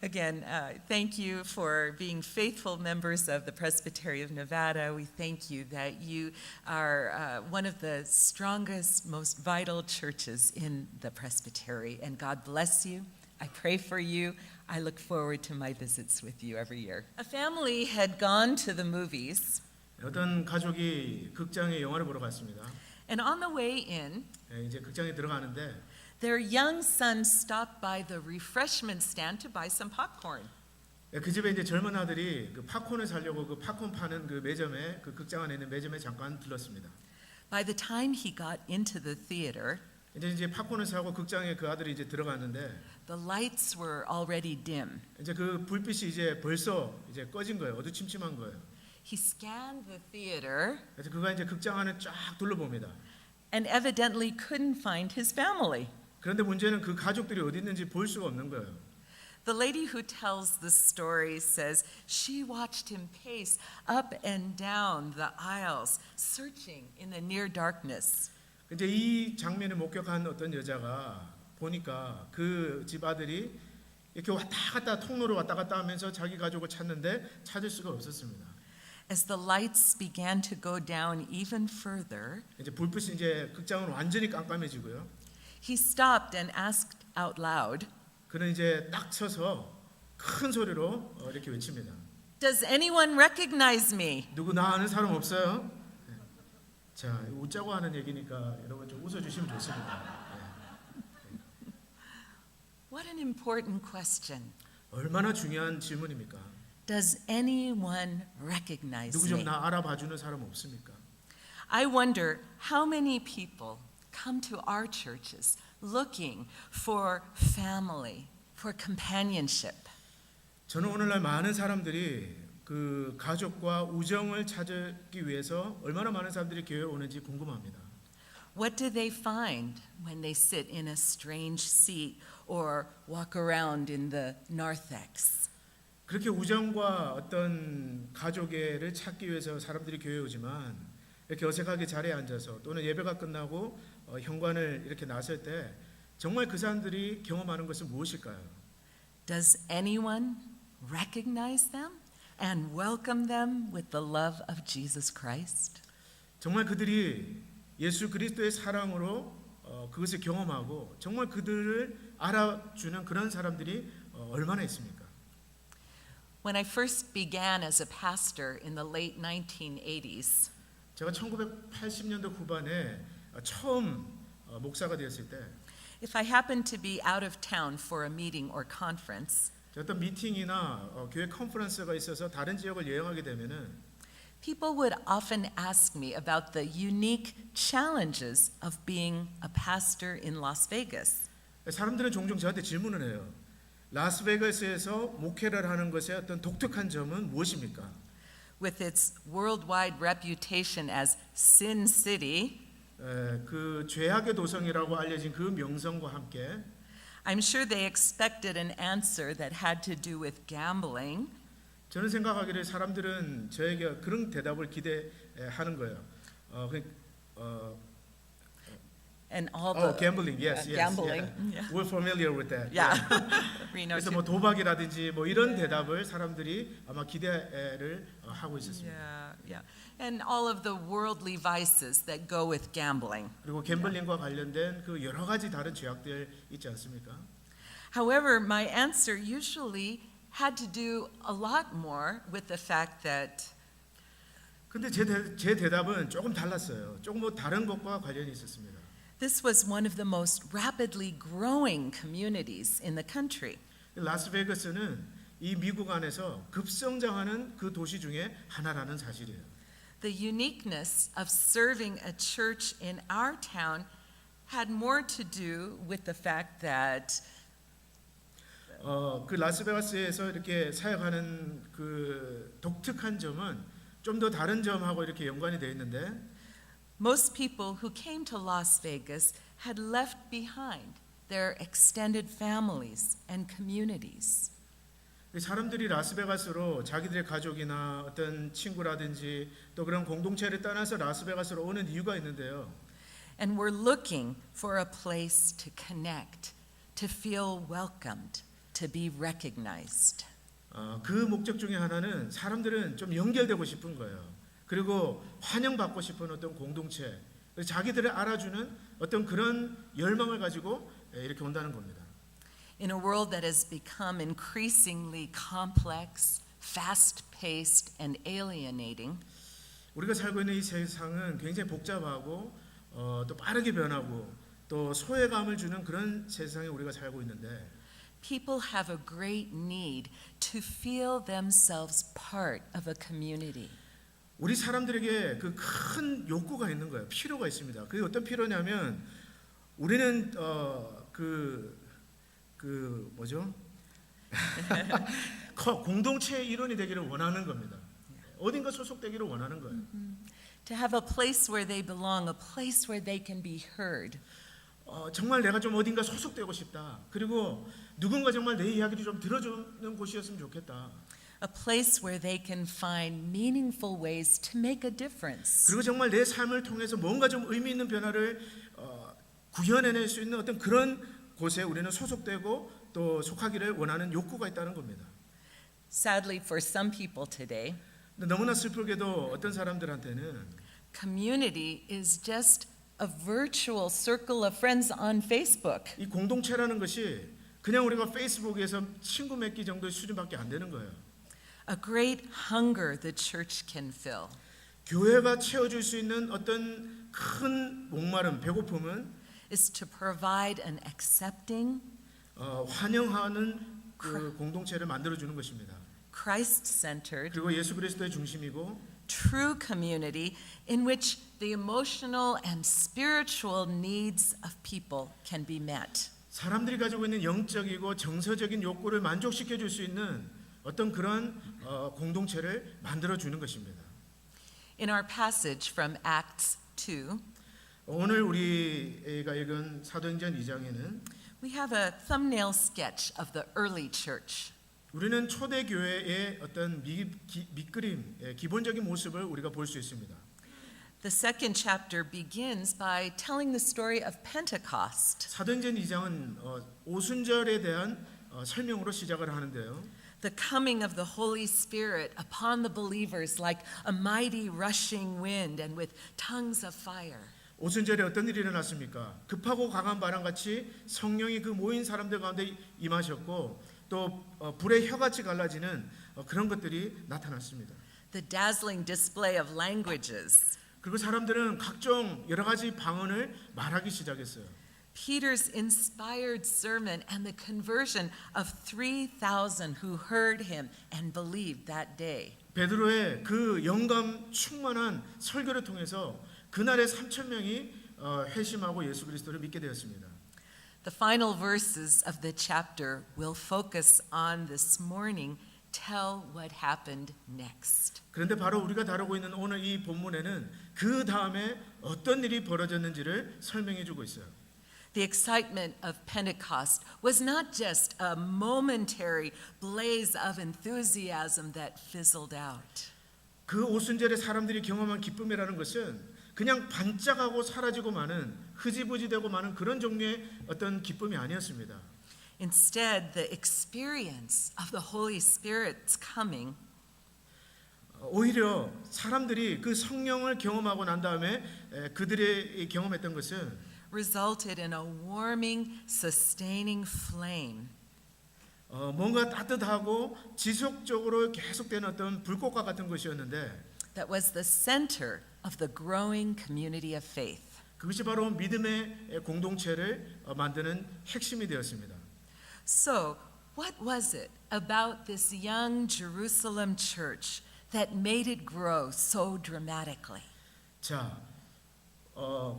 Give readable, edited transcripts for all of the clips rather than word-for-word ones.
Again, thank you for being faithful members of the Presbytery of Nevada. We thank you that you are one of the strongest, most vital churches in the Presbytery, and God bless you. I pray for you. I look forward to my visits with you every year. A family had gone to the movies, 어떤 가족이 극장에 영화를 보러 갔습니다. and on the way in, 이제 극장에 들어가는데 their young son stopped by the refreshment stand to buy some popcorn. 그 집에 이제 젊은 아들이 그 팝콘을 사려고 그 팝콘 파는 그 매점에 그 극장 안에 있는 매점에 잠깐 들렀습니다. By the time he got into the theater, 이제 팝콘을 사고 극장에 그 아들이 이제 들어갔는데 the lights were already dim. 이제 그 불빛이 이제 벌써 이제 꺼진 거예요. 어두침침한 거예요. He scanned the theater 그래서 그가 이제 극장 안을 쫙 둘러봅니다. and evidently couldn't find his family. 그런데 문제는 그 가족들이 어디 있는지 볼 수가 없는 거예요. The lady who tells the story says she watched him pace up and down the aisles, searching in the near darkness. 이제 이 장면을 목격한 어떤 여자가 보니까 그 집 아들이 이렇게 왔다 갔다 통로로 왔다 갔다 하면서 자기 가족을 찾는데 찾을 수가 없었습니다. As the lights began to go down even further, 이제 불빛이 이제 극장은 완전히 깜깜해지고요. he stopped and asked out loud, 그는 이제 딱 서서 큰 소리로 이렇게 외칩니다. "Does anyone recognize me?" 누구 나 아는 사람 없어요? 네. 자, 웃자고 하는 얘기니까 여러분 좀 웃어주시면 좋습니다. What an important question. 얼마나 중요한 질문입니까? Does anyone recognize 누구 좀 me? 나 알아봐주는 사람 없습니까? I wonder how many people come to our churches looking for family, for companionship. 저는 오늘날 많은 사람들이 그 가족과 우정을 찾기 위해서 얼마나 많은 사람들이 교회에 오는지 궁금합니다. What do they find when they sit in a strange seat or walk around in the narthex? 그렇게 우정과 어떤 가족애를 찾기 위해서 사람들이 교회에 오지만 이렇게 어색하게 자리에 앉아서 또는 예배가 끝나고 현관을 이렇게 나설 때 정말 그 사람들이 경험하는 것은 무엇일까요? Does anyone recognize them and welcome them with the love of Jesus Christ? 정말 그들이 예수 그리스도의 사랑으로 그것을 경험하고 정말 그들을 알아주는 그런 사람들이 얼마나 있습니까? When I first began as a pastor in the late 1980s, 제가 1980년대 후반에 처음 목사가 되었을 때 if I happened to be out of town for a meeting or conference, 어떤 미팅이나 교회 컨퍼런스가 있어서 다른 지역을 여행하게 되면은 people would often ask me about the unique challenges of being a pastor in Las Vegas. 사람들은 종종 저한테 질문을 해요. 라스베가스에서 목회를 하는 것의 어떤 독특한 점은 무엇입니까? With its worldwide reputation as Sin City, 그 죄악의 도성이라고 알려진 그 명성과 함께 I'm sure they expected an answer that had to do with gambling. 저는 생각하기를 사람들은 저에게 그런 대답을 기대하는 거예요. And all the gambling, yes, yes, gambling. yeah. We're familiar with that. Yeah. Reno 그래서 too. 뭐 도박이라든지 뭐 이런 대답을 사람들이 아마 기대를 하고 있었습니다. Yeah, yeah. And all of the worldly vices that go with gambling. 그리고 갬블링과 관련된 그 여러 가지 다른 죄악들 있지 않습니까? However, my answer usually had to do a lot more with the fact that 근데 제 대답은 조금 달랐어요. 조금 뭐 다른 것과 관련이 있었습니다. this was one of the most rapidly growing communities in the country. 라스베가스는 이 미국 안에서 급성장하는 그 도시 중에 하나라는 사실이에요. The uniqueness of serving a church in our town had more to do with the fact that 그 라스베가스에서 이렇게 사역하는 그 독특한 점은 좀 더 다른 점하고 이렇게 연관이 되어 있는데 most people who came to Las Vegas had left behind their extended families and communities. 사람들이 라스베가스로 자기들의 가족이나 어떤 친구라든지 또 그런 공동체를 떠나서 라스베가스로 오는 이유가 있는데요. And were looking for a place to connect, to feel welcomed, to be recognized. 그 목적 중에 하나는 사람들은 좀 연결되고 싶은 거예요. 그리고 환영받고 싶은 어떤 공동체, 자기들을 알아주는 어떤 그런 열망을 가지고 이렇게 온다는 겁니다. In a world that has become increasingly complex, fast-paced, and alienating, 우리가 살고 있는 이 세상은 굉장히 복잡하고 또 빠르게 변하고 또 소외감을 주는 그런 세상에 우리가 살고 있는데 people have a great need to feel themselves part of a community. 우리 사람들에게 그 큰 욕구가 있는 거예요. 필요가 있습니다. 그게 어떤 필요냐면 우리는 뭐죠? 공동체의 일원이 되기를 원하는 겁니다. 어딘가 소속되기를 원하는 거예요. To have a place where they belong, a place where they can be heard. 정말 내가 좀 어딘가 소속되고 싶다. 그리고 누군가 정말 내 이야기를 좀 들어주는 곳이었으면 좋겠다. A place where they can find meaningful ways to make a difference. 그리고 정말 내 삶을 통해서 뭔가 좀 의미 있는 변화를 구현해낼 수 있는 어떤 그런 곳에 우리는 소속되고 또 속하기를 원하는 욕구가 있다는 겁니다. Sadly, for some people today, 근데 너무나 슬프게도 어떤 사람들한테는 community is just a virtual circle of friends on Facebook. 이 공동체라는 것이 그냥 우리가 페이스북에서 친구 맺기 정도의 수준밖에 안 되는 거예요. A great hunger the church can fill. 교회가 채워줄 수 있는 어떤 큰 목마름, 배고픔은 is to provide an accepting, 환영하는 그 공동체를 만들어주는 것입니다. Christ-centered, 그리고 예수 그리스도의 중심이고 true community in which the emotional and spiritual needs of people can be met. 사람들이 가지고 있는 영적이고 정서적인 욕구를 만족시켜 줄 수 있는 어떤 그런 공동체를 만들어주는 것입니다. In our passage from Acts 2, 오늘 우리가 읽은 사도행전 2장에는 we have a thumbnail sketch of the early church. 우리는 초대 교회의 어떤 밑그림, 기본적인 모습을 우리가 볼 수 있습니다. The second chapter begins by telling the story of Pentecost, 사도행전 2장은 오순절에 대한 설명으로 시작을 하는데요. the coming of the Holy Spirit upon the believers like a mighty rushing wind and with tongues of fire. 오순절에 어떤 일이 일어났습니까? 급하고 강한 바람같이 성령이 그 모인 사람들 가운데 임하셨고 또 불의 혀같이 갈라지는 그런 것들이 나타났습니다. The dazzling display of languages. 그리고 사람들은 각종 여러 가지 방언을 말하기 시작했어요. Peter's inspired sermon and the conversion of 3,000 who heard him and believed that day. 베드로의 그 영감 충만한 설교를 통해서 그날에 3,000명이 회심하고 예수 그리스도를 믿게 되었습니다. The final verses of the chapter will focus on this morning. Tell what happened next. 그런데 바로 우리가 다루고 있는 오늘 이 본문에는 그 다음에 어떤 일이 벌어졌는지를 설명해 주고 있어요. The excitement of Pentecost was not just a momentary blaze of enthusiasm that fizzled out. 그 오순절에 사람들이 경험한 기쁨이라는 것은 그냥 반짝하고 사라지고 마는 흐지부지되고 마는 그런 종류의 어떤 기쁨이 아니었습니다. Instead, the experience of the Holy Spirit's coming 오히려 사람들이 그 성령을 경험하고 난 다음에 그들이 경험했던 것은 resulted in a warming, sustaining flame. 뭔가 따뜻하고 지속적으로 계속되는 어떤 불꽃과 같은 것이었는데 That was the center of the growing community of faith. 그것이 바로 믿음의 공동체를 만드는 핵심이 되었습니다. So, what was it about this young Jerusalem church that made it grow so dramatically? 자,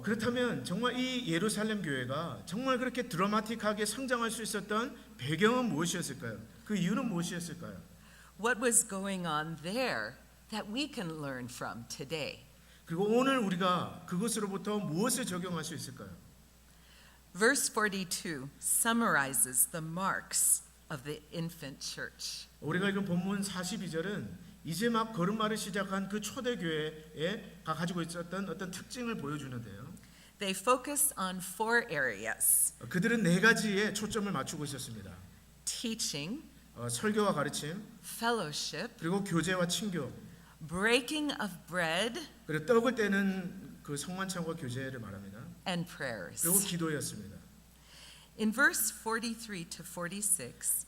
그렇다면 정말 이 예루살렘 교회가 정말 그렇게 드라마틱하게 성장할 수 있었던 배경은 무엇이었을까요? 그 이유는 무엇이었을까요? What was going on there that we can learn from today? 그리고 오늘 우리가 그것으로부터 무엇을 적용할 수 있을까요? Verse 42 summarizes the marks of the infant church. 우리가 읽은 본문 42절은 이제 막 걸음마를 시작한 그 초대 교회가 가지고 있었던 어떤 특징을 보여주는데요. They focus on 4 areas: 그들은 4가지에 초점을 맞추고 있었습니다. teaching, 설교와 가르침, fellowship, 그리고 교제와 친교, breaking of bread, 그리고 떡을 떼는 그 성만찬과 교제를 말합니다. and 그리고 prayers. 기도였습니다. In verse 43 to 46,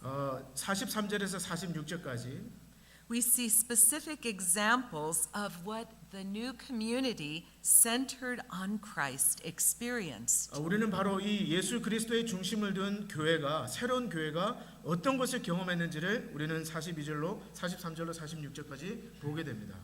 43절에서 46절까지 we see specific examples of what the new community centered on Christ experienced. 우리는 바로 이 예수 그리스도의 중심을 둔 교회가 새로운 교회가 어떤 것을 경험했는지를 우리는 42절로 43절로 46절까지 보게 됩니다.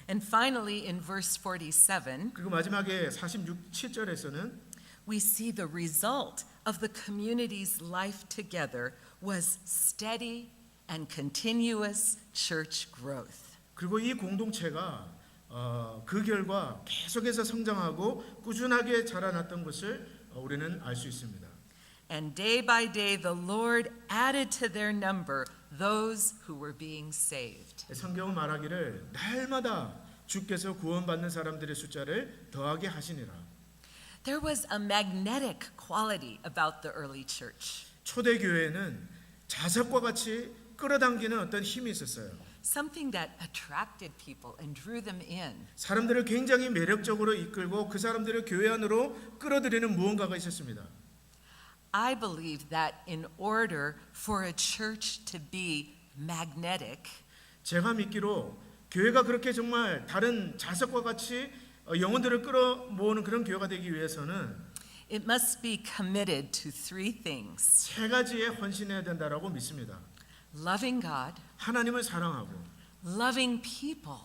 And finally, in verse 47, 그리고 마지막에 47절에서는 we see the result of the community's life together was steady and continuous church growth. 그리고 이 공동체가 그 결과 계속해서 성장하고 꾸준하게 자라났던 것을 우리는 알 수 있습니다. And day by day the Lord added to their number those who were being saved. 성경은 말하기를 날마다 주께서 구원받는 사람들의 숫자를 더하게 하시니라. There was a magnetic quality about the early church. 초대 교회는 자석과 같이 끌어당기는 어떤 힘이 있었어요. Something that attracted people and drew them in. 사람들을 굉장히 매력적으로 이끌고 그 사람들을 교회 안으로 끌어들이는 무언가가 있었습니다. I believe that in order for a church to be magnetic, 제가 믿기로 교회가 그렇게 정말 다른 자석과 같이 영혼들을 끌어모으는 그런 교회가 되기 위해서는 it must be committed to three things: 세 가지에 헌신해야 된다라고 믿습니다. loving God, 하나님을 사랑하고 loving people,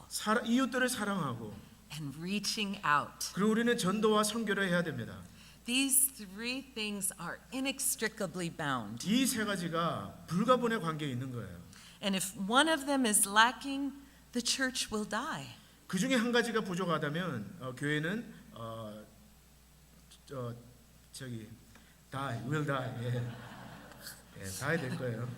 이웃들을 사랑하고 and reaching out. 그리고 우리는 전도와 선교를 해야 됩니다. These three things are inextricably bound. 이 세 가지가 불가분의 관계에 있는 거예요. And if one of them is lacking, the church will die. 그 중에 한 가지가 부족하다면 교회는 will die. die 될 거예요.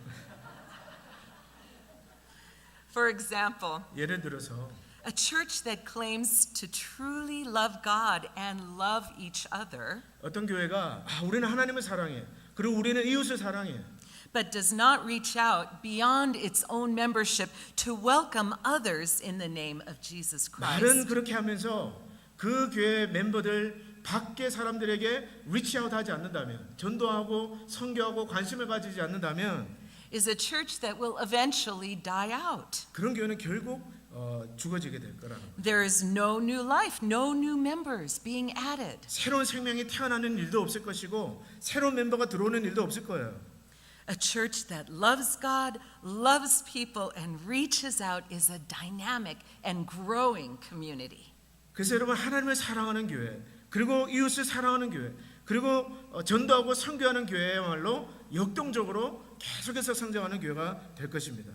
For example, 예를 들어서 a church that claims to truly love God and love each other, 어떤 교회가 우리는 하나님을 사랑해. 그리고 우리는 이웃을 사랑해. but does not reach out beyond its own membership to welcome others in the name of Jesus 말은 Christ, 그렇게 하면서 그 교회 멤버들 밖에 사람들에게 리치아웃 하지 않는다면, 전도하고 선교하고 관심을 가지지 않는다면 is a church that will eventually die out. 그런 교회는 결국 죽어지게 될 거라는 거예요. There is no new life, no new members being added. 새로운 생명이 태어나는 일도 없을 것이고 새로운 멤버가 들어오는 일도 없을 거예요. A church that loves God, loves people, and reaches out is a dynamic and growing community. 그래서 여러분 하나님을 사랑하는 교회, 그리고 이웃을 사랑하는 교회, 그리고 전도하고 선교하는 교회야말로 역동적으로 계속해서 성장하는 교회가 될 것입니다.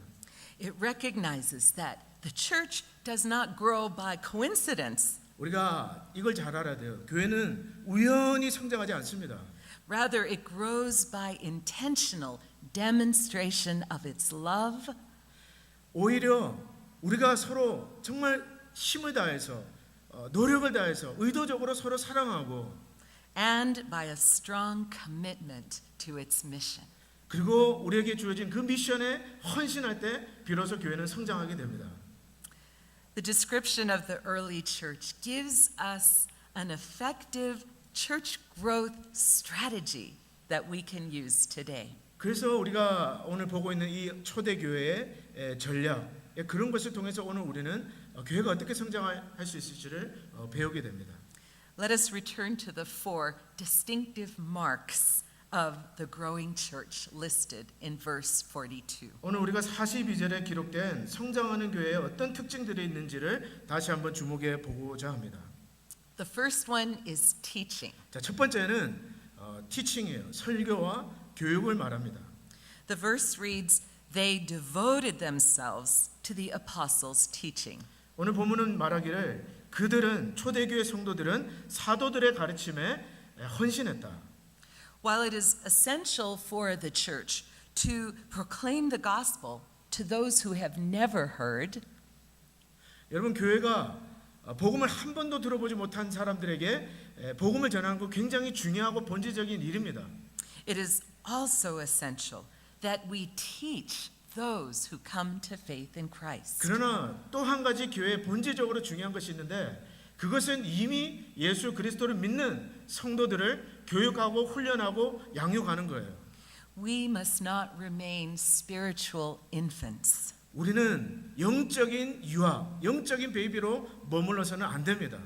It recognizes that the church does not grow by coincidence. 우리가 이걸 잘 알아야 돼요. 교회는 우연히 성장하지 않습니다. Rather, it grows by intentional demonstration of its love, 오히려 우리가 서로 정말 힘을 다해서 노력을 다해서 의도적으로 서로 사랑하고 and by a strong commitment to its mission. 그리고 우리에게 주어진 그 미션에 헌신할 때 비로소 교회는 성장하게 됩니다. The description of the early church gives us an effective church growth strategy that we can use today. 그래서 우리가 오늘 보고 있는 이 초대 교회의 전략, 그런 것을 통해서 오늘 우리는 교회가 어떻게 성장할 수 있을지를 배우게 됩니다. Let us return to the four distinctive marks of the growing church listed in verse 42. 오늘 우리가 42절에 기록된 성장하는 교회에 어떤 특징들이 있는지를 다시 한번 주목해 보고자 합니다. The first one is teaching. 자, 첫 번째는 티칭이에요. 설교와 교육을 말합니다. The verse reads, "They devoted themselves to the apostles' teaching." 오늘 본문은 말하기를 그들은 초대교회 성도들은 사도들의 가르침에 헌신했다. While it is essential for the church to proclaim the gospel to those who have never heard, 여러분 교회가 복음을 한 번도 들어보지 못한 사람들에게 복음을 전하는 거 굉장히 중요하고 본질적인 일입니다. it is also essential that we teach those who come to faith in Christ. 그러나 또 한 가지 교회에 본질적으로 중요한 것이 있는데 그것은 이미 예수 그리스도를 믿는 성도들을 교육하고 훈련하고 양육하는 거예요. We must not remain spiritual infants. 우리는 영적인 유아, 영적인 베이비로 머물러서는 안 됩니다.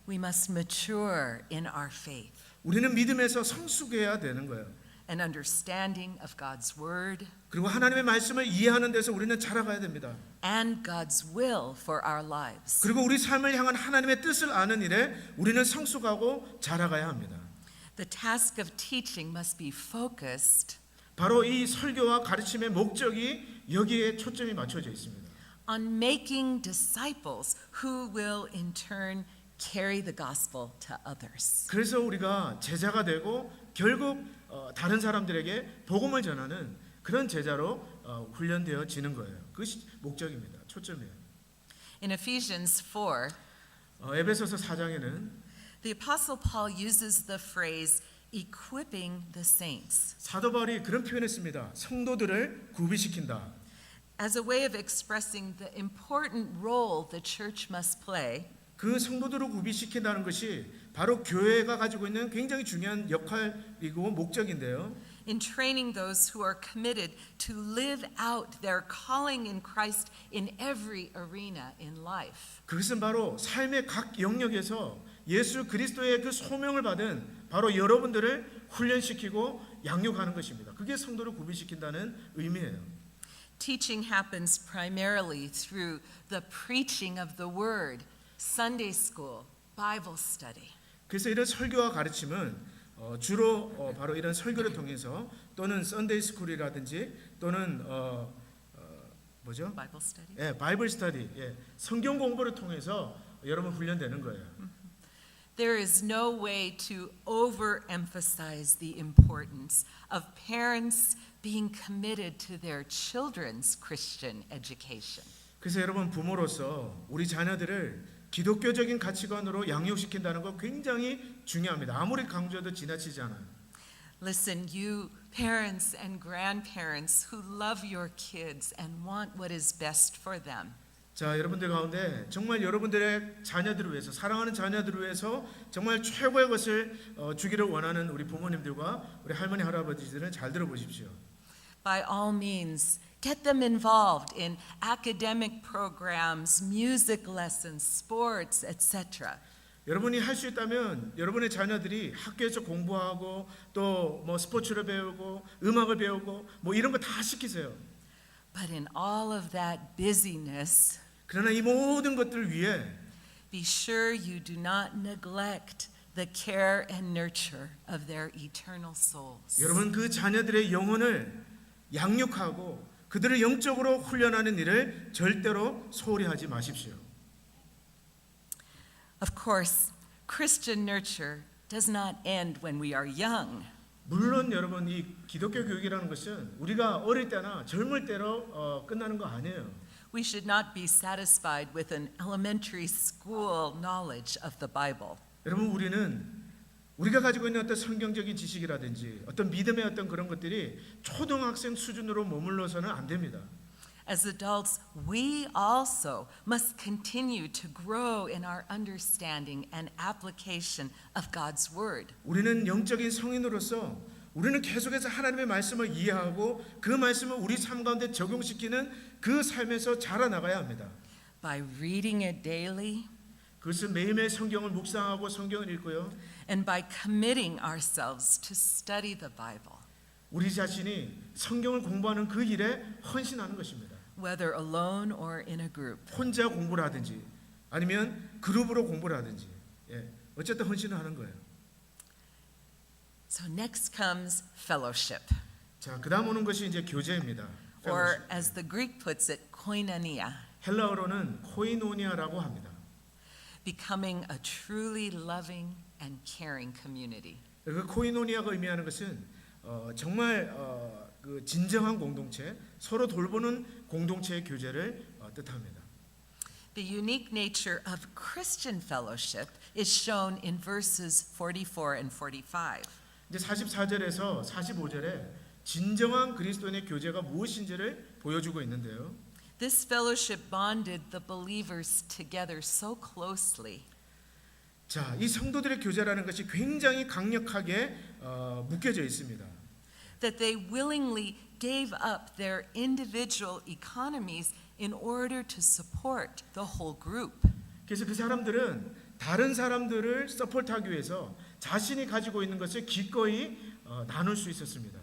We must mature in our faith, 우리는 믿음에서 성숙해야 되는 거예요. an understanding of God's word 그리고 하나님의 말씀을 이해하는 데서 우리는 자라가야 됩니다. and God's will for our lives. 그리고 우리 삶을 향한 하나님의 뜻을 아는 일에 우리는 성숙하고 자라가야 합니다. The task of teaching must be focused 바로 이 설교와 가르침의 목적이 여기에 초점이 맞춰져 있습니다. on making disciples who will in turn carry the gospel to others. 그래서 우리가 제자가 되고 결국 다른 사람들에게 복음을 전하는 그런 제자로 훈련되어지는 거예요. 그것이 목적입니다. 초점이에요. In Ephesians 4, 에베소서 4장에는 the Apostle Paul uses the phrase equipping the saints 사도 바울이 그런 표현을 씁니다. 성도들을 구비시킨다. as a way of expressing the important role the church must play 그 성도들을 구비시킨다는 것이 바로 교회가 가지고 있는 굉장히 중요한 역할이고 목적인데요. in training those who are committed to live out their calling in Christ in every arena in life. 그것은 바로 삶의 각 영역에서 예수 그리스도의 그 소명을 받은 바로 여러분들을 훈련시키고 양육하는 것입니다. 그게 성도를 구비시킨다는 의미예요. Teaching happens primarily through the preaching of the word, Sunday school, Bible study. 그래서 이런 설교와 가르침은 주로 바로 이런 설교를 통해서 또는 썬데이 스쿨이라든지 또는 뭐죠? Bible study. 예, 바이블 스터디, 예, 성경 공부를 통해서 여러분 훈련되는 거예요. There is no way to overemphasize the importance of parents being committed to their children's Christian education. 그래서 여러분 부모로서 우리 자녀들을 기독교적인 가치관으로 양육시킨다는 거 굉장히 중요합니다. 아무리 강조해도 지나치지 않아요. Listen, you parents and grandparents who love your kids and want what is best for them. 자, 여러분들 가운데 정말 여러분들의 자녀들을 위해서 사랑하는 자녀들을 위해서 정말 최고의 것을 주기를 원하는 우리 부모님들과 우리 할머니 할아버지들은 잘 들어보십시오. By all means, get them involved in academic programs, music lessons, sports, etc. 여러분이 할 수 있다면 여러분의 자녀들이 학교에서 공부하고 또 뭐 스포츠를 배우고 음악을 배우고 뭐 이런 거 다 시키세요. But in all of that busyness, 그러나 이 모든 것들 위해 be sure you do not neglect the care and nurture of their eternal souls. 여러분 그 자녀들의 영혼을 양육하고 그들을 영적으로 훈련하는 일을 절대로 소홀히 하지 마십시오. Of course, Christian nurture does not end when we are young. 물론 여러분 이 기독교 교육이라는 것은 우리가 어릴 때나 젊을 때로 끝나는 거 아니에요. We should not be satisfied with an elementary school knowledge of the Bible. 여러분 우리가 가지고 있는 어떤 성경적인 지식이라든지 어떤 믿음의 어떤 그런 것들이 초등학생 수준으로 머물러서는 안 됩니다. As adults, we also must continue to grow in our understanding and application of God's word. 우리는 영적인 성인으로서 우리는 계속해서 하나님의 말씀을 이해하고 그 말씀을 우리 삶 가운데 적용시키는 그 삶에서 자라나가야 합니다. By reading it daily 그것은 매일매일 성경을 묵상하고 성경을 읽고요. and by committing ourselves to study the Bible, 우리 자신이 성경을 공부하는 그 일에 헌신하는 것입니다. whether alone or in a group. 혼자 공부를 하든지 아니면 그룹으로 공부를 하든지 어쨌든 헌신을 하는 거예요. So next comes fellowship, 자, 그다음 오는 것이 이제 교제입니다. or as the Greek puts it, koinonia, 헬라어로는 코이노니아라고 합니다. becoming a truly loving and caring community. 그 코이노니아가 의미하는 것은 정말 그 진정한 공동체, 서로 돌보는 공동체의 교제를 뜻합니다. The unique nature of Christian fellowship is shown in verses 44 and 45. 이제 44절에서 45절에 진정한 그리스도인의 교제가 무엇인지를 보여주고 있는데요. This fellowship bonded the believers together so closely 자, 이 성도들의 교제라는 것이 굉장히 강력하게 묶여져 있습니다. that they willingly gave up their individual economies in order to support the whole group. 그래서 그 사람들은 다른 사람들을 서포트하기 위해서 자신이 가지고 있는 것을 기꺼이 나눌 수 있었습니다.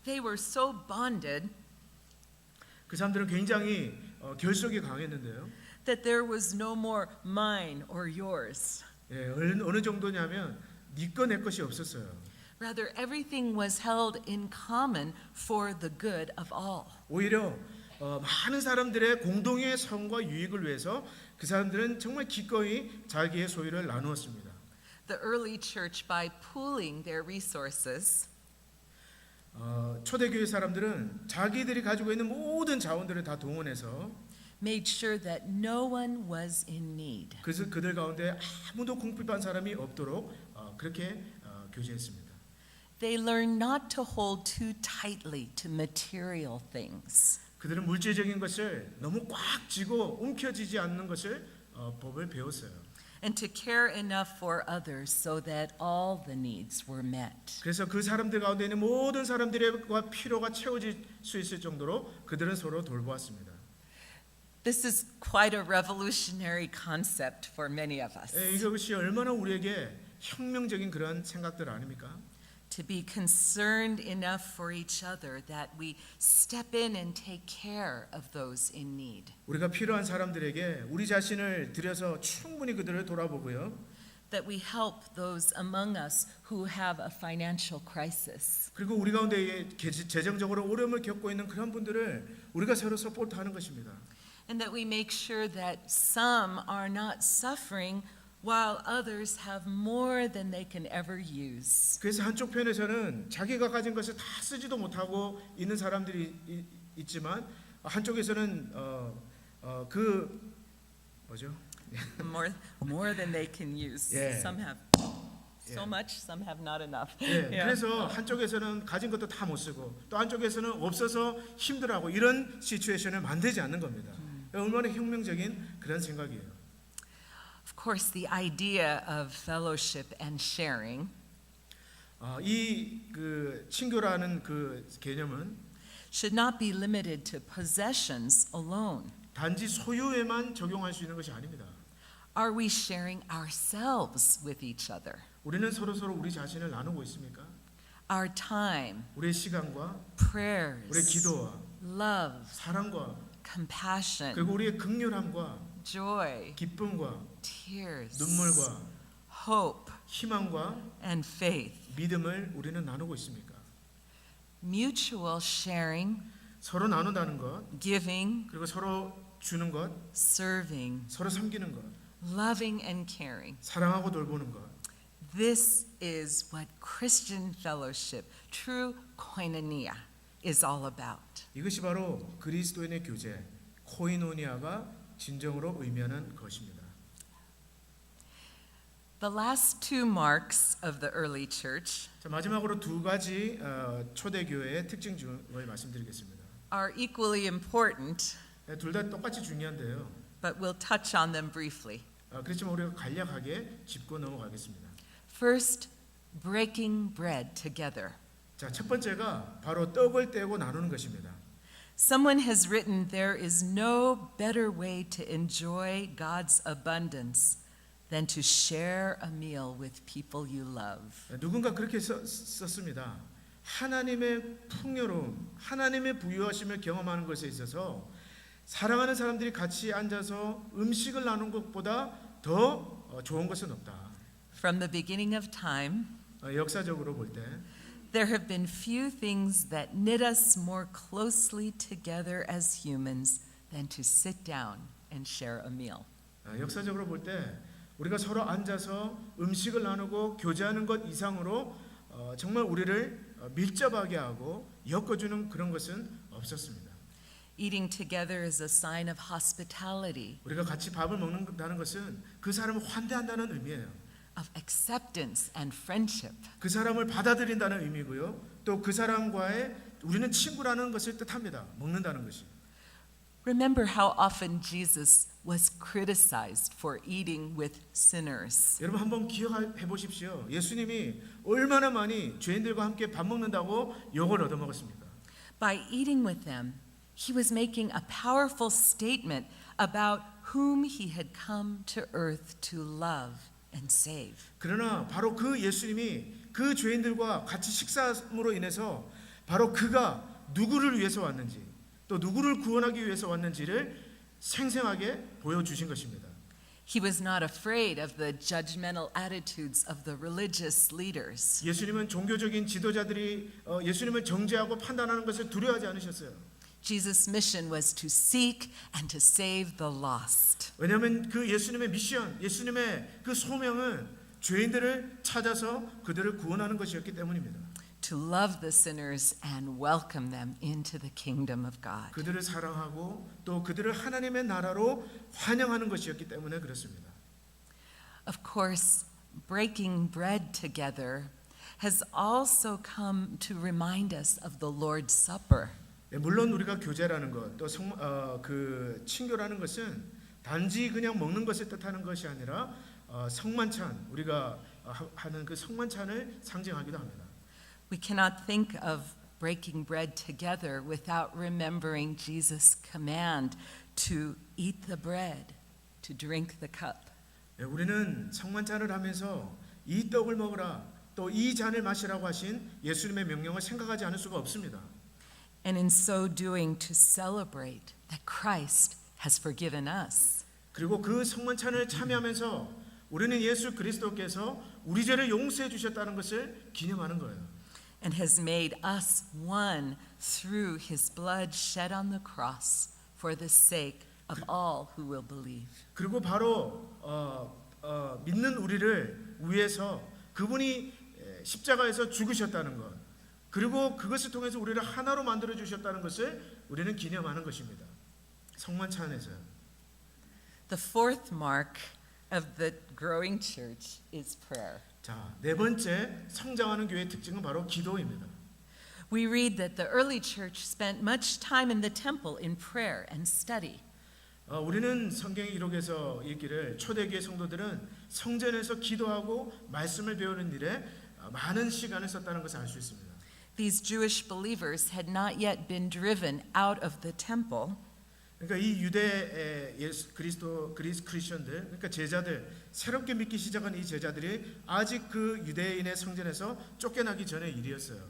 They were so bonded 그 사람들은 굉장히 결속이 강했는데요. that there was no more mine or yours. 예, 어느 정도냐면 네 거 내 것이 없었어요. Rather, everything was held in common for the good of all. 오히려 많은 사람들의 공동의 성과 유익을 위해서 그 사람들은 정말 기꺼이 자기의 소유를 나누었습니다. The early church, by pooling their resources, 초대교회 사람들은 자기들이 가지고 있는 모든 자원들을 다 동원해서 made sure that no one was in need. 그래서 그들 가운데 아무도 궁핍한 사람이 없도록 그렇게 교제했습니다. They learned not to hold too tightly to material things. 그들은 물질적인 것을 너무 꽉 쥐고 움켜쥐지 않는 것을 법을 배웠어요. And to care enough for others so that all the needs were met. 그래서 그 사람들 가운데 있는 모든 사람들의 필요가 채워질 수 있을 정도로 그들은 서로 돌보았습니다. This is quite a revolutionary concept for many of us. 이것이 얼마나 우리에게 혁명적인 그런 생각들 아닙니까? To be concerned enough for each other that we step in and take care of those in need. 우리가 필요한 사람들에게 우리 자신을 들여서 충분히 그들을 돌아보고요. That we help those among us who have a financial crisis. 그리고 우리 가운데 재정적으로 어려움을 겪고 있는 그런 분들을 우리가 서로 서포트하는 것입니다. And that we make sure that some are not suffering while others have more than they can ever use. 그래서 한쪽 편에서는 자기가 가진 것을 다 쓰지도 못하고 있는 사람들이 있지만 한쪽에서는 그 뭐죠? More than they can use. Yeah. Some have so much, some have not enough. 예, Yeah. 그래서 한쪽에서는 가진 것도 다 못 쓰고 또 한쪽에서는 없어서 힘들어하고 이런 시츄에이션을 만들지 않는 겁니다. 얼마나 혁명적인 그런 생각이에요. Of course, the idea of fellowship and sharing 이 그 친교라는 그 개념은 should not be limited to possessions alone. 단지 소유에만 적용할 수 있는 것이 아닙니다. Are we sharing ourselves with each other? 우리는 서로 우리 자신을 나누고 있습니까? Our time, 우리의 시간과 prayers, 우리의 기도와 love, 사랑과 compassion, 그리고 우리의 긍휼함과 joy, 기쁨과 tears, 눈물과 hope, 희망과 and faith. 믿음을 우리는 나누고 있습니까? Mutual sharing, 서로 나눈다는 것, giving, 그리고 서로 주는 것, serving, 서로 섬기는 것, loving and caring. 사랑하고 돌보는 것. This is what Christian fellowship, true koinonia, is all about. 이것이 바로 그리스도인의 교제, 코이노니아가 진정으로 의미하는 것입니다. The last two marks of the early church 자, 마지막으로 두 가지 초대교회의 특징 중을 말씀드리겠습니다. are equally important, 둘 다 똑같이 중요한데요. but we'll touch on them briefly. 그렇지만 우리가 간략하게 짚고 넘어가겠습니다. First, breaking bread together. 자, 첫 번째가 바로 떡을 떼고 나누는 것입니다. Someone has written, there is no better way to enjoy God's abundance than to share a meal with people you love. 누군가 그렇게 썼습니다. 하나님의 풍요로움, 하나님의 부유하심을 경험하는 것에 있어서 사랑하는 사람들이 같이 앉아서 음식을 나누는 것보다 더 좋은 것은 없다. From the beginning of time, 역사적으로 볼 때 there have been few things that knit us more closely together as humans than to sit down and share a meal. 역사적으로 볼 때 우리가 서로 앉아서 음식을 나누고 교제하는 것 이상으로 정말 우리를 밀접하게 하고 엮어주는 그런 것은 없었습니다. Eating together is a sign of hospitality, 우리가 같이 밥을 먹는다는 것은 그 사람을 환대한다는 의미예요. of acceptance and friendship. 그 사람을 받아들인다는 의미고요. 또 그 사람과의 우리는 친구라는 것을 뜻합니다. 먹는다는 것이. Remember how often Jesus was criticized for eating with sinners. 여러분 한번 기억해 보십시오. 예수님이 얼마나 많이 죄인들과 함께 밥 먹는다고 욕을 얻어먹었습니까? By eating with them, he was making a powerful statement about whom he had come to earth to love and save. 그러나 바로 그 예수님이 그 죄인들과 같이 식사함으로 인해서 바로 그가 누구를 위해서 왔는지 또 누구를 구원하기 위해서 왔는지를 생생하게 보여주신 것입니다. He was not afraid of the judgmental attitudes of the religious leaders. 예수님은 종교적인 지도자들이 예수님을 정죄하고 판단하는 것을 두려워하지 않으셨어요. Jesus' mission was to seek and to save the lost. 왜냐하면 그 예수님의 미션, 예수님의 그 소명은 죄인들을 찾아서 그들을 구원하는 것이었기 때문입니다. To love the sinners and welcome them into the kingdom of God. 그들을 사랑하고 또 그들을 하나님의 나라로 환영하는 것이었기 때문에 그렇습니다. Of course, breaking bread together has also come to remind us of the Lord's Supper. 물론 우리가 교제라는 것, 또 그 친교라는 것은 단지 그냥 먹는 것을 뜻하는 것이 아니라 성만찬, 우리가 하는 그 성만찬을 상징하기도 합니다. We cannot think of breaking bread together without remembering Jesus' command to eat the bread, to drink the cup. 우리는 성만찬을 하면서 이 떡을 먹으라, 또 이 잔을 마시라고 하신 예수님의 명령을 생각하지 않을 수가 없습니다. And in so doing to celebrate that Christ has forgiven us. 그리고 그 성만찬을 참여하면서 우리는 예수 그리스도께서 우리 죄를 용서해 주셨다는 것을 기념하는 거예요. And has made us one through his blood shed on the cross for the sake of all who will believe. 그리고 바로 믿는 우리를 위해서 그분이 십자가에서 죽으셨다는 것, 그리고 그것을 통해서 우리를 하나로 만들어 주셨다는 것을 우리는 기념하는 것입니다. 성만찬에서요. The fourth mark of the growing church is prayer. 자, 네 번째 성장하는 교회의 특징은 바로 기도입니다. We read that the early church spent much time in the temple in prayer and study. 우리는 성경의 기록에서 읽기를 초대교회 성도들은 성전에서 기도하고 말씀을 배우는 일에 많은 시간을 썼다는 것을 알 수 있습니다. These Jewish believers had not yet been driven out of the temple. 그러니까 이 유대 크리스천들, 그러니까 제자들, 새롭게 믿기 시작한 이 제자들이 아직 그 유대인의 성전에서 쫓겨나기 전의 일이었어요.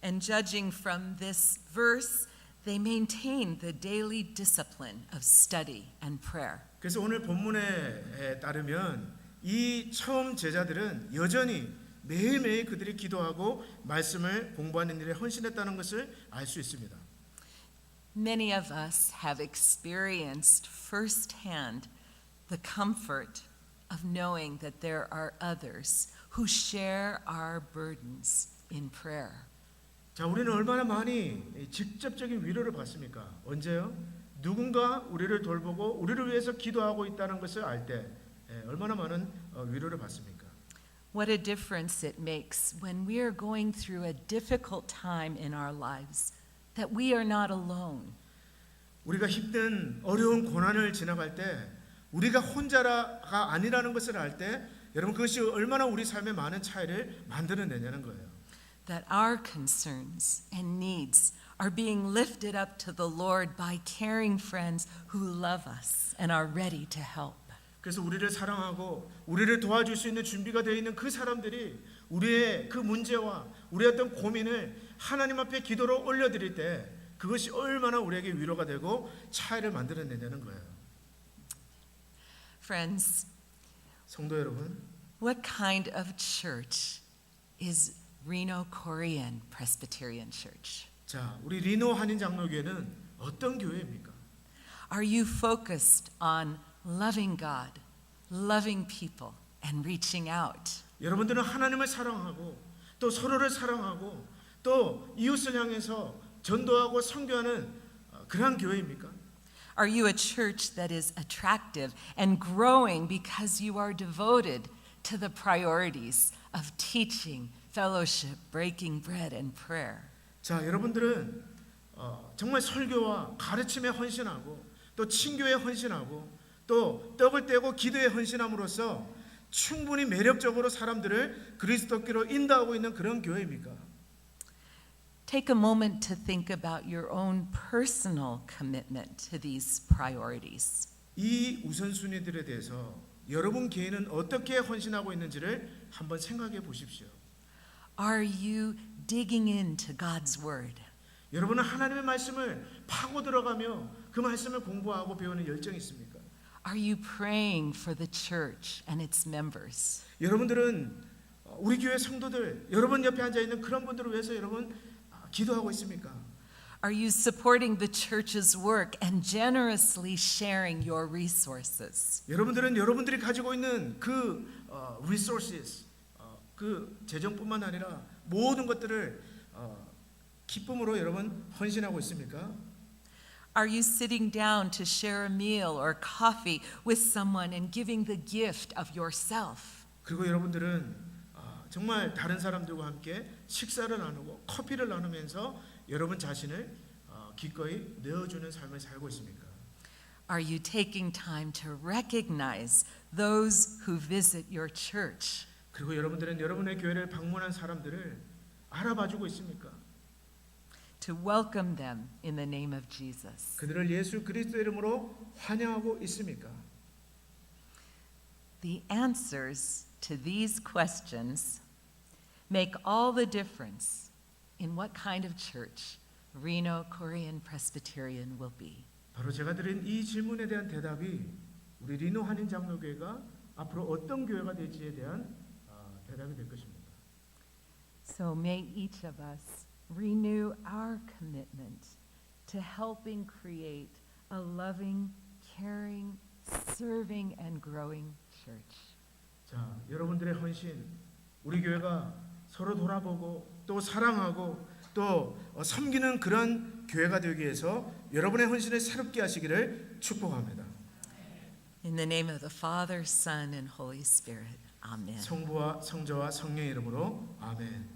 And judging from this verse, they maintained the daily discipline of study and prayer. 그래서 오늘 본문에 따르면 이 처음 제자들은 여전히 매일매일 그들이 기도하고 말씀을 공부하는 일에 헌신했다는 것을 알 수 있습니다. Many of us have experienced firsthand the comfort of knowing that there are others who share our burdens in prayer. 자, 우리는 얼마나 많이 직접적인 위로를 받습니까? 언제요? 누군가 우리를 돌보고 우리를 위해서 기도하고 있다는 것을 알 때 얼마나 많은 위로를 받습니까? What a difference it makes when we are going through a difficult time in our lives, that we are not alone. 우리가 힘든 어려운 고난을 지나갈 때 우리가 혼자가 아니라는 것을 알 때 여러분 그것이 얼마나 우리 삶에 많은 차이를 만들어내냐는 거예요. That our concerns and needs are being lifted up to the Lord by caring friends who love us and are ready to help. 그래서 우리를 사랑하고 우리를 도와줄 수 있는 준비가 되어 있는 그 사람들이 우리의 그 문제와 우리의 어떤 고민을 하나님 앞에 기도로 올려드릴 때 그것이 얼마나 우리에게 위로가 되고 차이를 만들어내냐는 거예요. Friends, 성도 여러분, what kind of church is Reno Korean Presbyterian Church? 자, 우리 리노 한인 장로교회는 어떤 교회입니까? Are you focused on loving God, loving people, and reaching out? 여러분들은 하나님을 사랑하고 또 서로를 사랑하고 또 이웃을 향해서 전도하고 선교하는 그러한 교회입니까? Are you a church that is attractive and growing because you are devoted to the priorities of teaching, fellowship, breaking bread, and prayer? 자, 여러분들은 정말 설교와 가르침에 헌신하고 또 친교에 헌신하고 또 떡을 떼고 기도에 헌신함으로써 충분히 매력적으로 사람들을 그리스도께로 인도하고 있는 그런 교회입니까? Take a moment to think about your own personal commitment to these priorities. 이 우선순위들에 대해서 여러분 개인은 어떻게 헌신하고 있는지를 한번 생각해 보십시오. Are you digging into God's Word? 여러분은 하나님의 말씀을 파고 들어가며 그 말씀을 공부하고 배우는 열정이 있습니까? Are you praying for the church and its members? 여러분들은 우리 교회 성도들, 여러분 옆에 앉아 있는 그런 분들을 위해서 여러분 기도하고 있습니까? Are you supporting the church's work and generously sharing your resources? 여러분들은 여러분들이 가지고 있는 그 resources, 그 재정뿐만 아니라 모든 것들을 기쁨으로 여러분 헌신하고 있습니까? Are you sitting down to share a meal or coffee with someone and giving the gift of yourself? 그리고 여러분들은 정말 다른 사람들과 함께 식사를 나누고 커피를 나누면서 여러분 자신을 기꺼이 내어주는 삶을 살고 있습니까? Are you taking time to recognize those who visit your church? 그리고 여러분들은 여러분의 교회를 방문한 사람들을 알아봐주고 있습니까? To welcome them in the name of Jesus. 그들을 예수 그리스도 이름으로 환영하고 있습니까? The answers to these questions make all the difference in what kind of church Reno Korean Presbyterian will be. 바로 제가 드린 이 질문에 대한 대답이 우리 리노 한인 장로교회가 앞으로 어떤 교회가 될지에 대한 대답이 될 것입니다. So may each of us renew our commitment to helping create a loving, caring, serving, and growing church. 자, 여러분들의 헌신, 우리 교회가 서로 돌아보고 또 사랑하고 또 섬기는 그런 교회가 되기 위해서 여러분의 헌신을 새롭게 하시기를 축복합니다. In the name of the Father, Son, and Holy Spirit. Amen. 성부와 성자와 성령의 이름으로 아멘.